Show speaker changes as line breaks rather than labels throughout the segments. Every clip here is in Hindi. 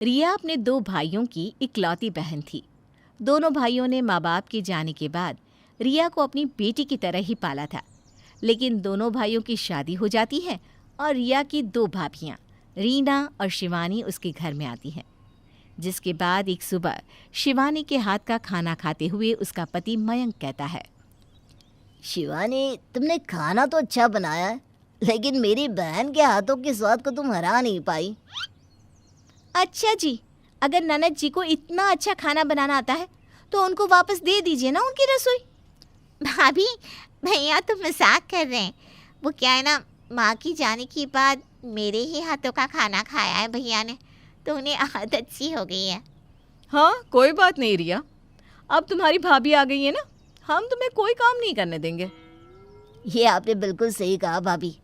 रिया अपने दो भाइयों की इकलौती बहन थी। दोनों भाइयों ने माँ बाप के जाने के बाद रिया को अपनी बेटी की तरह ही पाला था। लेकिन दोनों भाइयों की शादी हो जाती है और रिया की दो भाभियाँ रीना और शिवानी उसके घर में आती हैं। जिसके बाद एक सुबह शिवानी के हाथ का खाना खाते हुए उसका पति मयंक कहता है,
शिवानी, तुमने खाना तो अच्छा बनाया है, लेकिन मेरी बहन के हाथों के स्वाद को तुम हरा नहीं पाई।
अच्छा जी, अगर ननद जी को इतना अच्छा खाना बनाना आता है तो उनको वापस दे दीजिए ना उनकी रसोई।
भाभी, भैया तो मजाक कर रहे हैं। वो क्या है ना, माँ की जाने के बाद मेरे ही हाथों का खाना खाया है भैया ने, तो उन्हें आदत सी हो गई है।
हाँ, कोई बात नहीं रिया, अब तुम्हारी भाभी आ गई है ना, हम तुम्हें कोई काम नहीं करने देंगे।
ये आपने बिल्कुल सही कहा भाभी।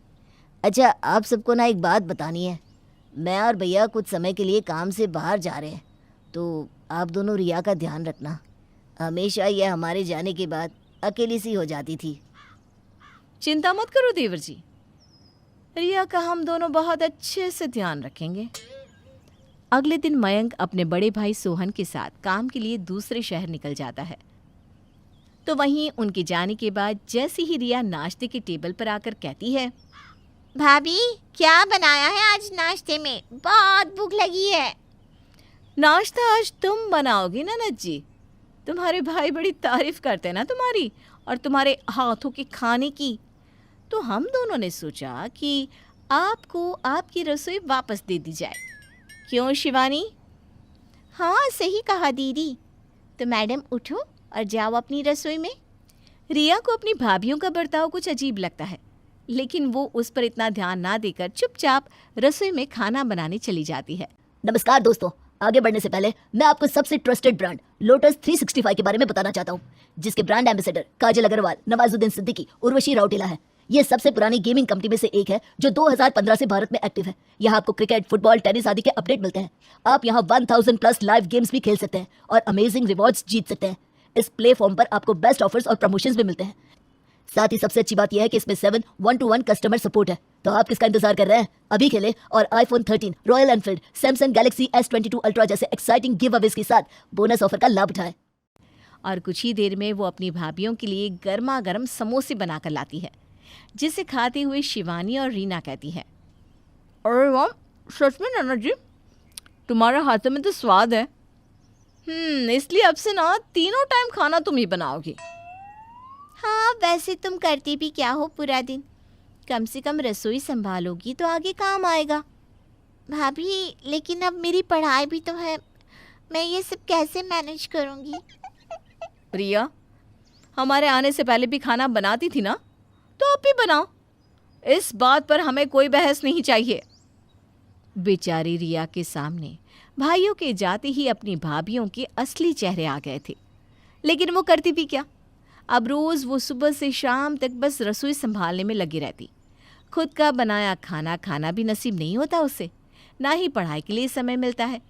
अच्छा, आप सबको ना एक बात बतानी है। मैं और भैया कुछ समय के लिए काम से बाहर जा रहे हैं, तो आप दोनों रिया का ध्यान रखना। हमेशा यह हमारे जाने के बाद अकेली सी हो जाती थी।
चिंता मत करो देवर जी, रिया का हम दोनों बहुत अच्छे से ध्यान रखेंगे। अगले दिन मयंक अपने बड़े भाई सोहन के साथ काम के लिए दूसरे शहर निकल जाता है। तो वहीं उनके जाने के बाद जैसे ही रिया नाश्ते के टेबल पर आकर कहती है,
भाभी, क्या बनाया है आज नाश्ते में? बहुत भूख लगी है।
नाश्ता आज तुम बनाओगी ननद जी, तुम्हारे भाई बड़ी तारीफ करते हैं ना तुम्हारी और तुम्हारे हाथों के खाने की। तो हम दोनों ने सोचा कि आपको आपकी रसोई वापस दे दी जाए। क्यों शिवानी?
हाँ, सही कहा दीदी। तो मैडम उठो और जाओ अपनी रसोई में।
रिया को अपनी भाभियों का बर्ताव कुछ अजीब लगता है, लेकिन वो उस पर इतना ध्यान ना देकर चुपचाप रसोई में खाना बनाने चली जाती है।
नमस्कार दोस्तों, आगे बढ़ने से पहले मैं आपको सबसे ट्रस्टेड ब्रांड लोटस 365 के बारे में बताना चाहता हूँ, जिसके ब्रांड एम्बेसडर काजल अग्रवाल, नवाजुद्दीन सिद्दीकी, उर्वशी राउटेला है। ये सबसे पुरानी गेमिंग कंपनी में से एक है जो 2015 से भारत में एक्टिव है। यहाँ आपको क्रिकेट, फुटबॉल, टेनिस आदि के अपडेट मिलते हैं। आप यहाँ 1000+ लाइव गेम्स भी खेल सकते हैं और अमेजिंग रिवॉर्ड्स जीत सकते हैं। इस प्लेटफॉर्म पर आपको बेस्ट ऑफर्स और प्रमोशंस भी मिलते हैं। साथ ही सबसे अच्छी बात यह है कि इसमें 7 1-to-1 कस्टमर सपोर्ट है। तो आप किसका इंतजार कर रहे हैं? अभी खेलें और iPhone 13, royal Enfield, Samsung Galaxy S22 ultra जैसे एक्साइटिंग गिव अवेज के साथ बोनस ऑफर का लाभ उठाएं।
और कुछ ही देर में वो अपनी भाभियों के लिए गर्मा गर्म समोसे बनाकर लाती है, जिसे खाते हुए शिवानी और रीना कहती है, अरे वाह, सच में नन्ना जी, तुम्हारे हाथों में तो स्वाद है। इसलिए अब से ना तीनों टाइम खाना तुम ही बनाओगी।
हाँ, वैसे तुम करती भी क्या हो पूरा दिन? कम से कम रसोई संभालोगी तो आगे काम आएगा। भाभी, लेकिन अब मेरी पढ़ाई भी तो है, मैं ये सब कैसे मैनेज करूँगी?
रिया, हमारे आने से पहले भी खाना बनाती थी ना, तो अब भी बनाओ। इस बात पर हमें कोई बहस नहीं चाहिए। बेचारी रिया के सामने भाइयों के जाते ही अपनी भाभियों के असली चेहरे आ गए थे, लेकिन वो करती भी क्या? अब रोज वो सुबह से शाम तक बस रसोई संभालने में लगी रहती। खुद का बनाया खाना खाना भी नसीब नहीं होता उसे, ना ही पढ़ाई के लिए समय मिलता है,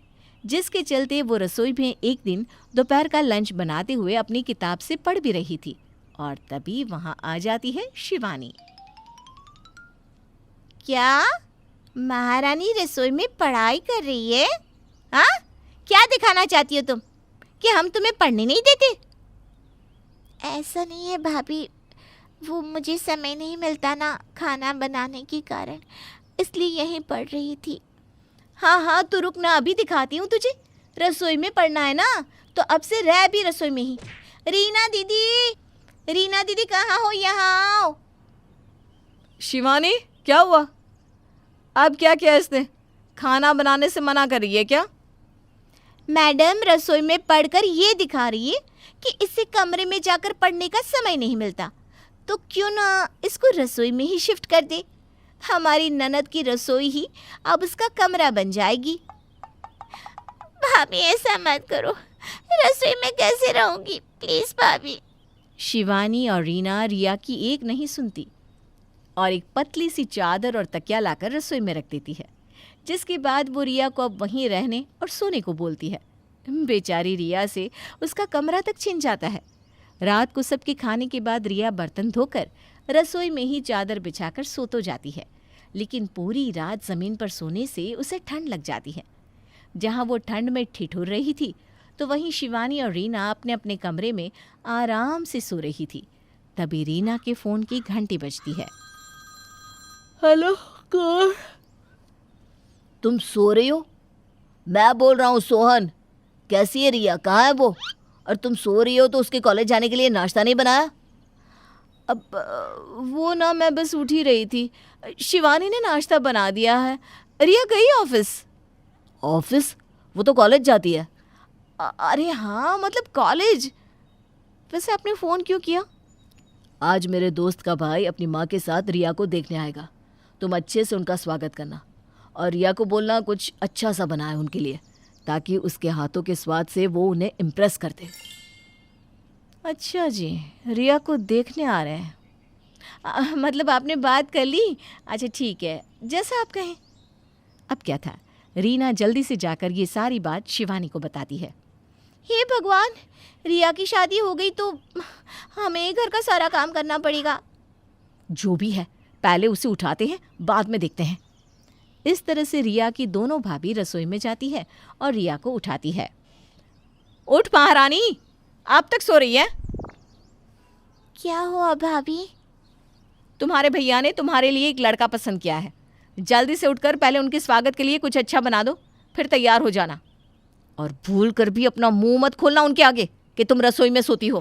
जिसके चलते वो रसोई में एक दिन दोपहर का लंच बनाते हुए अपनी किताब से पढ़ भी रही थी। और तभी वहां आ जाती है शिवानी।
क्या महारानी रसोई में पढ़ाई कर रही है? हाँ, क्या दिखाना चाहती हो तुम कि हम तुम्हें पढ़ने नहीं देते? ऐसा नहीं है भाभी, वो मुझे समय नहीं मिलता ना खाना बनाने के कारण, इसलिए यहीं पढ़ रही थी।
हाँ, तो रुक ना, अभी दिखाती हूँ तुझे। रसोई में पढ़ना है ना, तो अब से रह भी रसोई में ही। रीना दीदी कहाँ हो? यहाँ आओ। शिवानी, क्या हुआ? अब क्या किया इसने? खाना बनाने से मना कर रही है क्या?
मैडम रसोई में पढ़कर ये दिखा रही है कि इसे कमरे में जाकर पढ़ने का समय नहीं मिलता, तो क्यों ना इसको रसोई में ही शिफ्ट कर दे। हमारी ननद की रसोई ही अब उसका कमरा बन जाएगी। भाभी, ऐसा मत करो, रसोई में कैसे रहूंगी? प्लीज भाभी।
शिवानी और रीना रिया की एक नहीं सुनती और एक पतली सी चादर और तकिया लाकर रसोई में रख देती है, जिसके बाद वो रिया को अब वहीं रहने और सोने को बोलती है। बेचारी रिया से उसका कमरा तक छिन जाता है। रात को सबके खाने के बाद रिया बर्तन धोकर रसोई में ही चादर बिछाकर सो तो जाती है, लेकिन पूरी रात ज़मीन पर सोने से उसे ठंड लग जाती है। जहाँ वो ठंड में ठिठुर रही थी, तो वहीं शिवानी और रीना अपने अपने कमरे में आराम से सो रही थी। तभी रीना के फ़ोन की घंटी बजती है।
हेलो कौन? तुम सो रही हो? मैं बोल रहा हूँ सोहन। कैसी है रिया? कहाँ है वो? और तुम सो रही हो तो उसके कॉलेज जाने के लिए नाश्ता नहीं बनाया?
अब वो ना, मैं बस उठ ही रही थी। शिवानी ने नाश्ता बना दिया है। रिया गई ऑफिस।
ऑफिस? वो तो कॉलेज जाती है।
अरे हाँ, मतलब कॉलेज। वैसे आपने फ़ोन क्यों किया?
आज मेरे दोस्त का भाई अपनी माँ के साथ रिया को देखने आएगा। तुम अच्छे से उनका स्वागत करना और रिया को बोलना कुछ अच्छा सा बनाए उनके लिए, ताकि उसके हाथों के स्वाद से वो उन्हें इम्प्रेस कर दे।
अच्छा जी, रिया को देखने आ रहे हैं। मतलब आपने बात कर ली? अच्छा ठीक है, जैसा आप कहें। अब क्या था, रीना जल्दी से जाकर ये सारी बात शिवानी को बताती है।
हे भगवान, रिया की शादी हो गई तो हमें घर का सारा काम करना पड़ेगा।
जो भी है, पहले उसे उठाते हैं, बाद में देखते हैं। इस तरह से रिया की दोनों भाभी रसोई में जाती है और रिया को उठाती है। उठ महारानी, आप तक सो रही है?
क्या हुआ भाभी?
तुम्हारे भैया ने तुम्हारे लिए एक लड़का पसंद किया है। जल्दी से उठकर पहले उनके स्वागत के लिए कुछ अच्छा बना दो, फिर तैयार हो जाना। और भूल कर भी अपना मुंह मत खोलना उनके आगे कि तुम रसोई में सोती हो।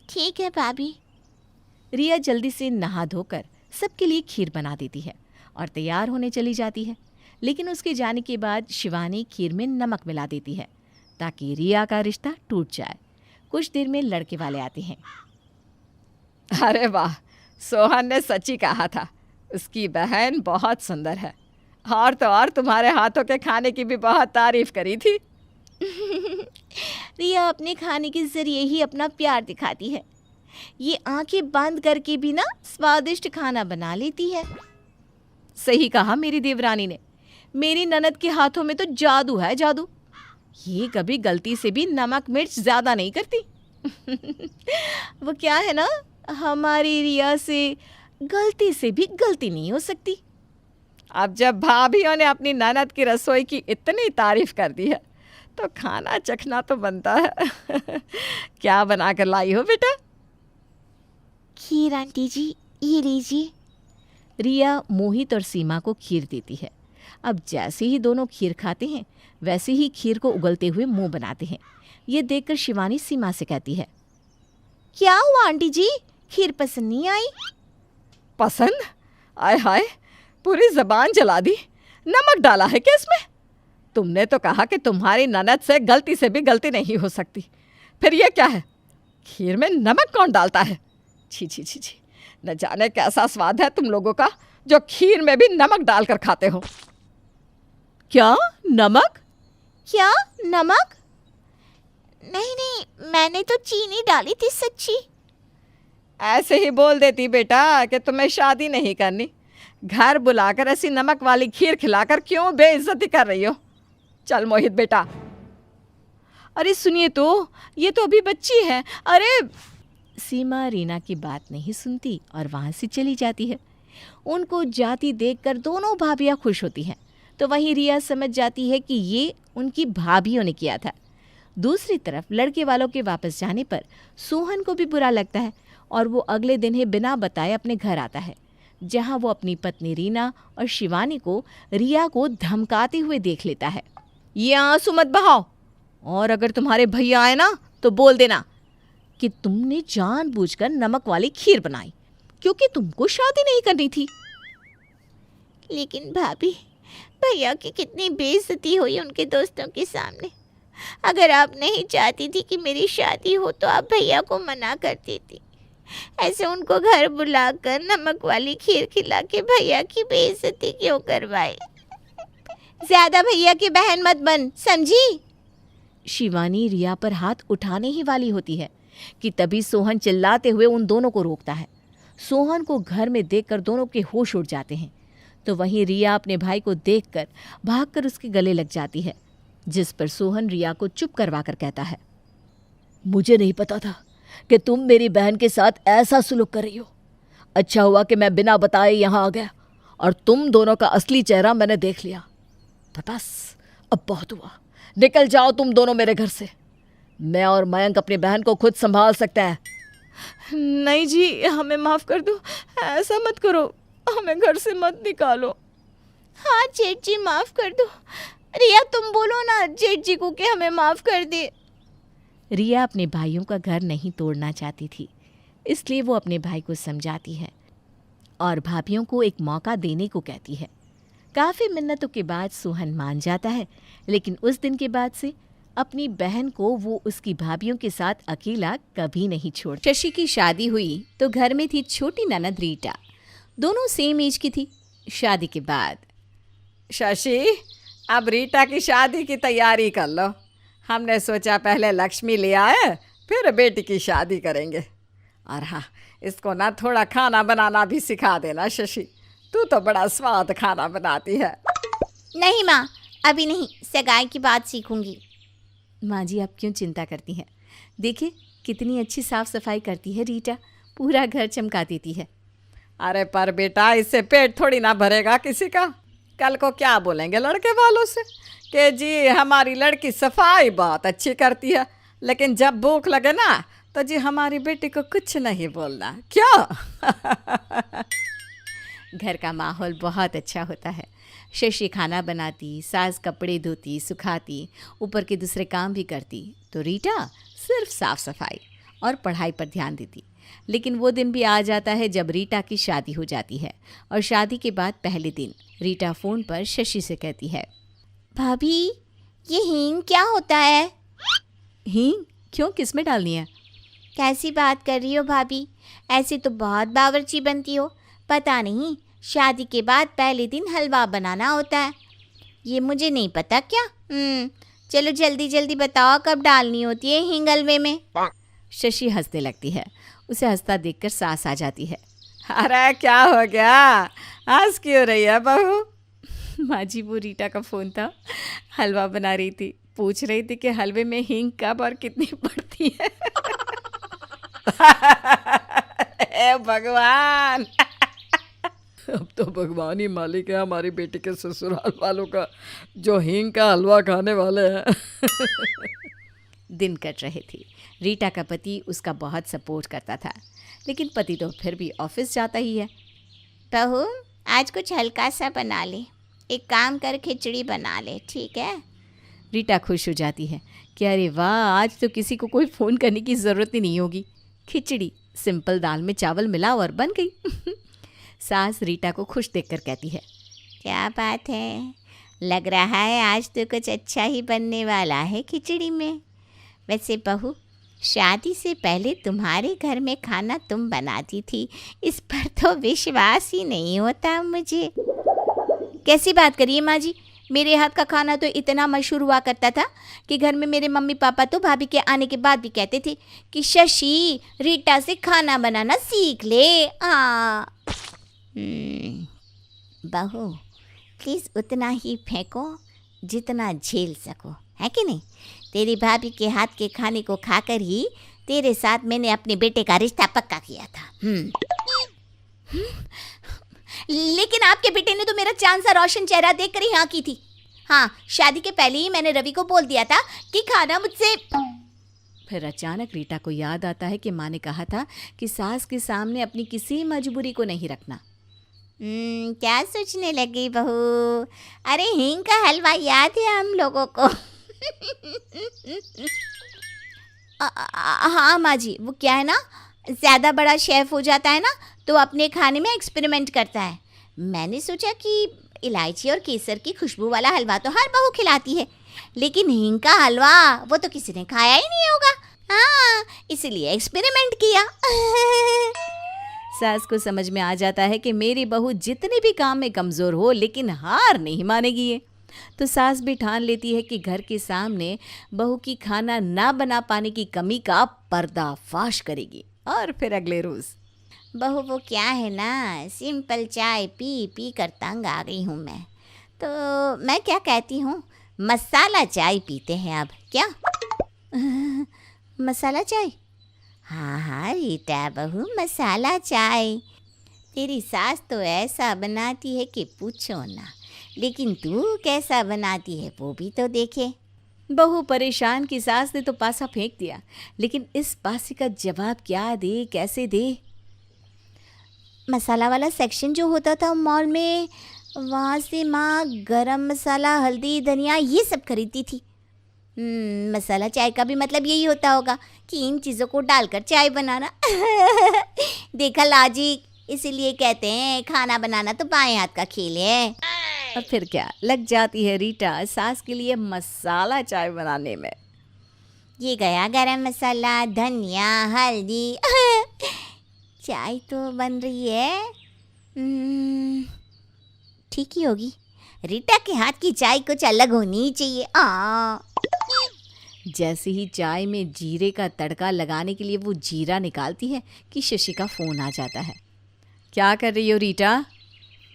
ठीक है भाभी।
रिया जल्दी से नहा धोकर सबके लिए खीर बना देती है और तैयार होने चली जाती है। लेकिन उसके जाने के बाद शिवानी खीर में नमक मिला देती है ताकि रिया का रिश्ता टूट जाए। कुछ देर में लड़के वाले आते हैं। अरे वाह, सोहन ने सच्ची कहा था, उसकी बहन बहुत सुंदर है। और तो और तुम्हारे हाथों के खाने की भी बहुत तारीफ करी थी।
रिया अपने खाने के जरिए ही अपना प्यार दिखाती है। ये आंखें बंद करके भी ना स्वादिष्ट खाना बना लेती है।
सही कहा मेरी देवरानी ने। मेरी ननद के हाथों में तो जादू है, जादू। ये कभी गलती से भी नमक मिर्च ज़्यादा नहीं करती। वो क्या है ना, हमारी रिया से गलती से भी गलती नहीं हो सकती। अब जब भाभीयों ने अपनी ननद की रसोई की इतनी तारीफ कर दी है तो खाना चखना तो बनता है। क्या बना कर लाई हो बेटा?
खीर आंटी जी, ये लीजिए।
रिया मोहित और सीमा को खीर देती है। अब जैसे ही दोनों खीर खाते हैं वैसे ही खीर को उगलते हुए मुंह बनाते हैं। ये देखकर शिवानी सीमा से कहती है,
क्या हुआ आंटी जी, खीर पसंद नहीं आई?
पसंद? आय हाय, पूरी जबान जला दी। नमक डाला है क्या इसमें? तुमने तो कहा कि तुम्हारी ननद से गलती से भी गलती नहीं हो सकती, फिर ये क्या है? खीर में नमक कौन डालता है? छी छी छी छी, न जाने कैसा स्वाद है तुम लोगों का जो खीर में भी नमक डालकर खाते हो। क्या नमक?
क्या नमक? नहीं नहीं, मैंने तो चीनी डाली थी सच्ची।
ऐसे ही बोल देती बेटा कि तुम्हें शादी नहीं करनी। घर बुलाकर ऐसी नमक वाली खीर खिलाकर क्यों बेइज्जती कर रही हो? चल मोहित बेटा। अरे सुनिए तो, ये तो अभी बच्ची है। अरे। सीमा रीना की बात नहीं सुनती और वहाँ से चली जाती है। उनको जाती देखकर दोनों भाभियाँ खुश होती हैं, तो वहीं रिया समझ जाती है कि ये उनकी भाभियों ने किया था। दूसरी तरफ लड़के वालों के वापस जाने पर सोहन को भी बुरा लगता है और वो अगले दिन ही बिना बताए अपने घर आता है, जहाँ वो अपनी पत्नी रीना और शिवानी को रिया को धमकाते हुए देख लेता है। ये आंसू मत बहाओ, और अगर तुम्हारे भैया आए ना तो बोल देना कि तुमने जानबूझकर नमक वाली खीर बनाई क्योंकि तुमको शादी नहीं करनी थी।
लेकिन भाभी, भैया की कितनी बेइज्जती हुई उनके दोस्तों के सामने। अगर आप नहीं चाहती थी कि मेरी शादी हो तो आप भैया को मना कर देती। ऐसे उनको घर बुलाकर नमक वाली खीर खिला के भैया की बेइज्जती क्यों करवाई? ज्यादा भैया की बहन मत बन, समझी?
शिवानी रिया पर हाथ उठाने ही वाली होती है कि तभी सोहन चिल्लाते हुए उन दोनों को रोकता है। सोहन को घर में देखकर दोनों के होश उड़ जाते हैं, तो वहीं रिया अपने भाई को देखकर भागकर उसके गले लग जाती है, जिस पर सोहन रिया को चुप करवा कर कहता है,
मुझे नहीं पता था कि तुम मेरी बहन के साथ ऐसा सुलूक कर रही हो। अच्छा हुआ कि मैं बिना बताए यहाँ आ गया और तुम दोनों का असली चेहरा मैंने देख लिया। पर बस
अब बहुत हुआ, निकल जाओ तुम दोनों मेरे घर से। मैं और मयंक अपनी बहन को खुद संभाल सकते हैं। नहीं जी, हमें माफ कर दो, ऐसा मत करो, हमें घर से मत निकालो।
हाँ जेठ जी माफ कर दो। रिया तुम बोलो ना जेठ जी को कि हमें माफ कर दे।
रिया अपने भाइयों का घर नहीं तोड़ना चाहती थी, इसलिए वो अपने भाई को समझाती है और भाभियों को एक मौका देने को कहती है। काफ़ी मिन्नतों के बाद सोहन मान जाता है, लेकिन उस दिन के बाद से अपनी बहन को वो उसकी भाभियों के साथ अकेला कभी नहीं छोड़। शशि की शादी हुई तो घर में थी छोटी ननद रीटा। दोनों सेम एज की थी। शादी के बाद, शशि अब रीटा की शादी की तैयारी कर लो। हमने सोचा पहले लक्ष्मी ले आए, फिर बेटी की शादी करेंगे। और हाँ, इसको ना थोड़ा खाना बनाना भी सिखा देना शशि, तू तो बड़ा स्वाद खाना बनाती है।
नहीं माँ, अभी नहीं, सगाई की बात सीखूंगी।
माँ जी आप क्यों चिंता करती हैं? देखिए कितनी अच्छी साफ सफाई करती है रीटा, पूरा घर चमका देती है। अरे पर बेटा, इससे पेट थोड़ी ना भरेगा किसी का। कल को क्या बोलेंगे लड़के वालों से कि जी हमारी लड़की सफाई बहुत अच्छी करती है, लेकिन जब भूख लगे ना तो जी हमारी बेटी को कुछ नहीं बोलना, क्या? घर का माहौल बहुत अच्छा होता है। शशि खाना बनाती, सास कपड़े धोती सुखाती, ऊपर के दूसरे काम भी करती, तो रीटा सिर्फ साफ सफाई और पढ़ाई पर ध्यान देती। लेकिन वो दिन भी आ जाता है जब रीटा की शादी हो जाती है, और शादी के बाद पहले दिन रीटा फ़ोन पर शशि से कहती है,
भाभी ये हींग क्या होता है?
हींग क्यों, किस में डालनी है?
कैसी बात कर रही हो भाभी, ऐसे तो बहुत बावर्ची बनती हो। पता नहीं शादी के बाद पहले दिन हलवा बनाना होता है, ये मुझे नहीं पता क्या? चलो जल्दी जल्दी बताओ कब डालनी होती है हींग हलवे में।
शशि हंसने लगती है। उसे हंसता देखकर सास आ जाती है। अरे क्या हो गया, हंस क्यों रही है बहू? माँ जी वो रीटा का फ़ोन था, हलवा बना रही थी, पूछ रही थी कि हलवे में हींग कब और कितनी पड़ती है। हे भगवान, अब तो भगवान ही मालिक है हमारी बेटी के ससुराल वालों का, जो हींग का हलवा खाने वाले हैं। दिन कट रहे थे। रीटा का पति उसका बहुत सपोर्ट करता था, लेकिन पति तो फिर भी ऑफिस जाता ही है।
बहू आज कुछ हल्का सा बना ले, एक काम कर खिचड़ी बना ले, ठीक है?
रीटा खुश हो जाती है कि अरे वाह, आज तो किसी को कोई फ़ोन करने की ज़रूरत ही नहीं होगी। खिचड़ी सिंपल दाल में चावल मिला और बन गई। सास रीटा को खुश देखकर कहती है,
क्या बात है, लग रहा है आज तो कुछ अच्छा ही बनने वाला है खिचड़ी में। वैसे बहू, शादी से पहले तुम्हारे घर में खाना तुम बनाती थी, इस पर तो विश्वास ही नहीं होता मुझे।
कैसी बात करिए माँ जी, मेरे हाथ का खाना तो इतना मशहूर हुआ करता था कि घर में मेरे मम्मी पापा तो भाभी के आने के बाद भी कहते थे कि शशि रीटा से खाना बनाना सीख ले।
बहू प्लीज़ उतना ही फेंको जितना झेल सको, है कि नहीं? तेरी भाभी के हाथ के खाने को खाकर ही तेरे साथ मैंने अपने बेटे का रिश्ता पक्का किया था।
लेकिन आपके बेटे ने तो मेरा चांद सा रोशन चेहरा देखकर ही हाँ की थी।
हाँ, शादी के पहले ही मैंने रवि को बोल दिया था कि खाना मुझसे।
फिर अचानक रीटा को याद आता है कि माँ ने कहा था कि सास के सामने अपनी किसी मजबूरी को नहीं रखना।
क्या सोचने लगी बहू? अरे हींग का हलवा याद है हम लोगों को?
हाँ माँ जी, वो क्या है ना, ज़्यादा बड़ा शेफ़ हो जाता है ना तो अपने खाने में एक्सपेरिमेंट करता है।
मैंने सोचा कि इलायची और केसर की खुशबू वाला हलवा तो हर बहू खिलाती है, लेकिन हींग का हलवा वो तो किसी ने खाया ही नहीं होगा। हाँ, इसलिए एक्सपेरिमेंट किया।
सास को समझ में आ जाता है कि मेरी बहू जितने भी काम में कमज़ोर हो लेकिन हार नहीं मानेगी ये। तो सास भी ठान लेती है कि घर के सामने बहू की खाना ना बना पाने की कमी का पर्दाफाश करेगी। और फिर अगले रोज़,
बहू वो क्या है ना, सिंपल चाय पी पी कर तंग आ गई हूँ मैं, तो मैं क्या कहती हूँ, मसाला चाय पीते हैं अब, क्या?
मसाला चाय?
हाँ हाँ रीटा बहू, मसाला चाय। तेरी सास तो ऐसा बनाती है कि पूछो ना, लेकिन तू कैसा बनाती है वो भी तो देखे।
बहू परेशान की सास ने तो पासा फेंक दिया, लेकिन इस पासे का जवाब क्या दे, कैसे दे।
मसाला वाला सेक्शन जो होता था मॉल में, वहाँ से माँ गरम मसाला, हल्दी, धनिया ये सब खरीदती थी। मसाला चाय का भी मतलब यही होता होगा कि इन चीज़ों को डालकर चाय बनाना। देखा लॉजिक, इसीलिए कहते हैं खाना बनाना तो बाएं हाथ का खेल है।
और फिर क्या, लग जाती है रीटा सास के लिए मसाला चाय बनाने में।
ये गया गरम मसाला, धनिया, हल्दी। चाय तो बन रही है। ठीक ही होगी। रीटा के हाथ की चाय कुछ अलग होनी ही चाहिए।
जैसे ही चाय में जीरे का तड़का लगाने के लिए वो जीरा निकालती है कि शशि का फ़ोन आ जाता है। क्या कर रही हो रीटा?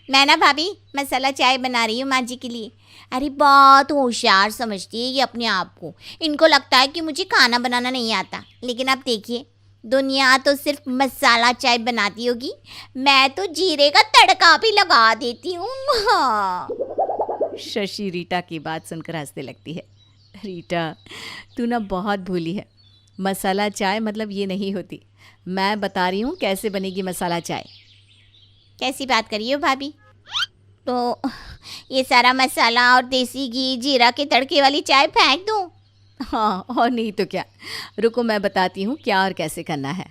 मैं ना भाभी मसाला चाय बना रही हूँ माँ जी के लिए। अरे बहुत होशियार समझती है ये अपने आप को। इनको लगता है कि मुझे खाना बनाना नहीं आता, लेकिन आप देखिए दुनिया तो सिर्फ मसाला चाय बनाती होगी, मैं तो जीरे का तड़का भी लगा देती हूँ। हाँ।
शशि रीटा की बात सुनकर हंसने लगती है। रीटा, तू ना बहुत भूली है। मसाला चाय मतलब ये नहीं होती। मैं बता रही हूँ कैसे बनेगी मसाला चाय।
कैसी बात करी हो भाभी? तो ये सारा मसाला और देसी घी, जीरा के तड़के वाली चाय फेंक दूँ?
हाँ, और नहीं तो क्या। रुको मैं बताती हूँ क्या और कैसे करना है।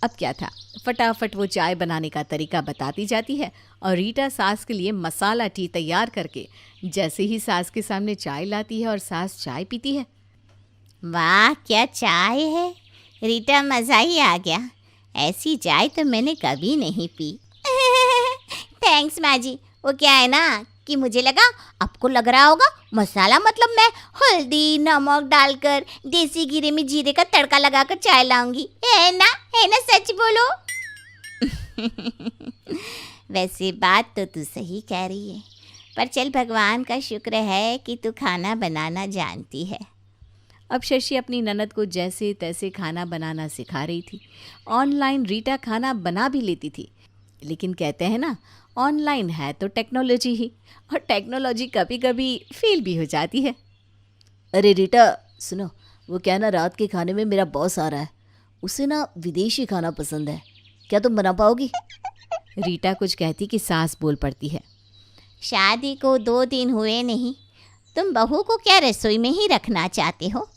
अब क्या था, फटाफट वो चाय बनाने का तरीका बताती जाती है और रीटा सास के लिए मसाला टी तैयार करके जैसे ही सास के सामने चाय लाती है और सास चाय पीती है।
वाह क्या चाय है रीटा, मज़ा ही आ गया। ऐसी चाय तो मैंने कभी नहीं पी। थैंक्स माँ जी। वो क्या है ना कि मुझे लगा आपको लग रहा होगा मसाला मतलब मैं हल्दी नमक डालकर देसी घी में जीरे का तड़का लगाकर चाय लाऊंगी। है ना सच बोलो। वैसे बात तो तू सही कह रही है, पर चल भगवान का शुक्र है कि तू खाना बनाना जानती है।
अब शशि अपनी ननद को जैसे तैसे खाना बनाना सिखा रही थी। ऑनलाइन रीटा खाना बना भी लेती थी, लेकिन कहते हैं ना ऑनलाइन है तो टेक्नोलॉजी ही, और टेक्नोलॉजी कभी कभी फेल भी हो जाती है।
अरे रीटा सुनो, वो क्या ना रात के खाने में मेरा बॉस आ रहा है, उसे ना विदेशी खाना पसंद है, क्या तुम बना पाओगी?
रीटा कुछ कहती कि सास बोल पड़ती है।
शादी को 2 दिन हुए नहीं, तुम बहू को क्या रसोई में ही रखना चाहते हो?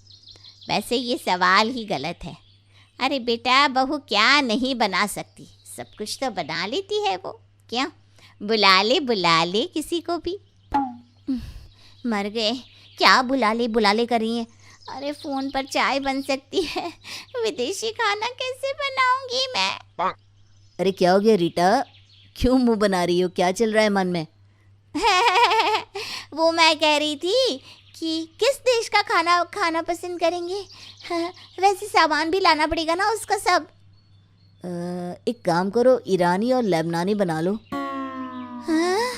वैसे ये सवाल ही गलत है। अरे बेटा बहू क्या नहीं बना सकती, सब कुछ तो बना लेती है वो। क्या बुला ले किसी को भी। मर गए, क्या बुला ले कर रही हैं? अरे फ़ोन पर चाय बन सकती है, विदेशी खाना कैसे बनाऊंगी मैं?
अरे क्या हो गया रीटा, क्यों मुंह बना रही हो, क्या चल रहा है मन में?
वो मैं कह रही थी कि किस देश का खाना खाना पसंद करेंगे। वैसे सामान भी लाना पड़ेगा ना उसका सब।
एक काम करो, ईरानी और लेबनानी बना लो।
हाँ?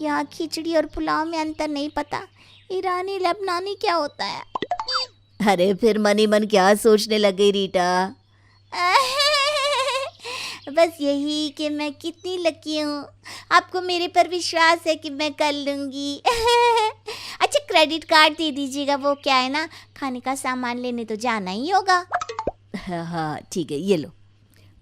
यहाँ खिचड़ी और पुलाव में अंतर नहीं पता, ईरानी लेबनानी क्या होता है?
अरे फिर मन ही मन क्या सोचने लग गई रीटा?
बस यही कि मैं कितनी लकी हूँ, आपको मेरे पर विश्वास है कि मैं कर लूँगी। अच्छा क्रेडिट कार्ड दे दीजिएगा, वो क्या है ना खाने का सामान लेने तो जाना ही होगा।
हाँ ठीक है, ये लो।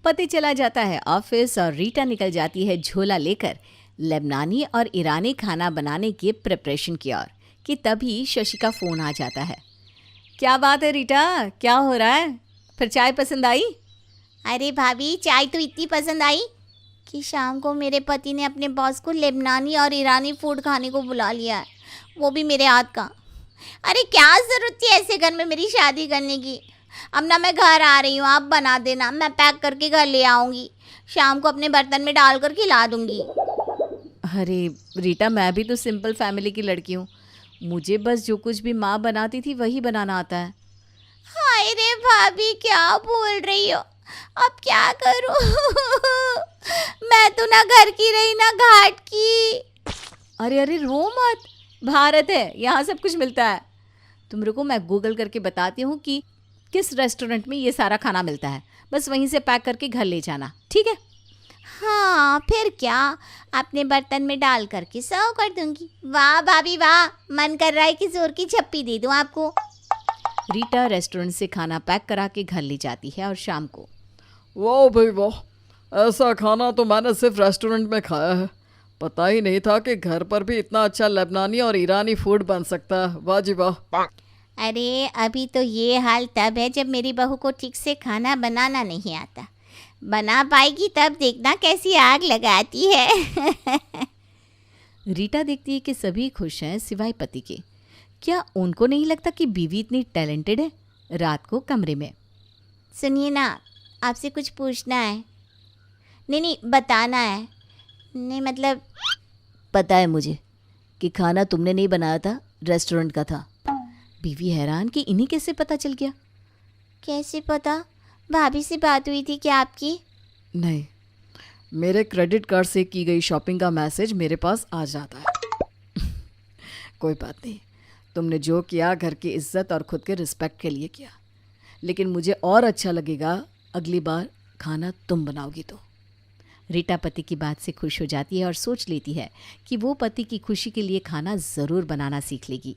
पति चला जाता है ऑफिस और रीटा निकल जाती है झोला लेकर लेबनानी और ईरानी खाना बनाने की प्रिपरेशन की ओर कि तभी शशि का फ़ोन आ जाता है। क्या बात है रीटा, क्या हो रहा है? फिर चाय पसंद आई?
अरे भाभी चाय तो इतनी पसंद आई कि शाम को मेरे पति ने अपने बॉस को लेबनानी और ईरानी फूड खाने को बुला लिया है, वो भी मेरे हाथ का। अरे क्या ज़रूरत थी ऐसे घर में मेरी शादी करने की? अब ना मैं घर आ रही हूँ, आप बना देना, मैं पैक करके घर ले आऊँगी, शाम को अपने बर्तन में डाल कर खिला दूँगी।
अरे रीटा, मैं भी तो सिंपल फैमिली की लड़की हूँ, मुझे बस जो कुछ भी माँ बनाती थी वही बनाना आता है।
हाय रे भाभी क्या बोल रही हो, अब क्या करूँ? मैं तो ना घर की रही ना घाट की।
अरे रो मत, भारत है, यहाँ सब कुछ मिलता है। तुम रुको, मैं गूगल करके बताती हूँ कि किस रेस्टोरेंट में ये सारा खाना मिलता है, बस वहीं से पैक करके घर ले जाना, ठीक है?
हाँ फिर क्या, अपने बर्तन में डाल करके सर्व कर दूंगी। वाह भाभी वाह, मन कर रहा है कि जोर की झप्पी दे दूं आपको।
रीटा रेस्टोरेंट से खाना पैक करा के घर ले जाती है और शाम को
वाह भाई वाह, ऐसा खाना तो मैंने सिर्फ रेस्टोरेंट में खाया है। पता ही नहीं था कि घर पर भी इतना अच्छा लेबनानी और ईरानी फूड बन सकता है। वाह जी वाह।
अरे अभी तो ये हाल तब है जब मेरी बहू को ठीक से खाना बनाना नहीं आता। बना पाएगी तब देखना कैसी आग लगाती है।
रीटा देखती है कि सभी खुश हैं सिवाय पति के। क्या उनको नहीं लगता कि बीवी इतनी टैलेंटेड है? रात को कमरे में
सुनिए ना, आपसे कुछ पूछना है। नहीं बताना है। नहीं मतलब
पता है मुझे कि खाना तुमने नहीं बनाया था, रेस्टोरेंट का था।
बीवी हैरान कि इन्हें कैसे पता चल गया।
कैसे पता? भाभी से बात हुई थी क्या आपकी?
नहीं, मेरे क्रेडिट कार्ड से की गई शॉपिंग का मैसेज मेरे पास आ जाता है। कोई बात नहीं, तुमने जो किया घर की इज्जत और खुद के रिस्पेक्ट के लिए किया, लेकिन मुझे और अच्छा लगेगा अगली बार खाना तुम बनाओगी तो।
रीटा पति की बात से खुश हो जाती है और सोच लेती है कि वो पति की खुशी के लिए खाना ज़रूर बनाना सीख लेगी।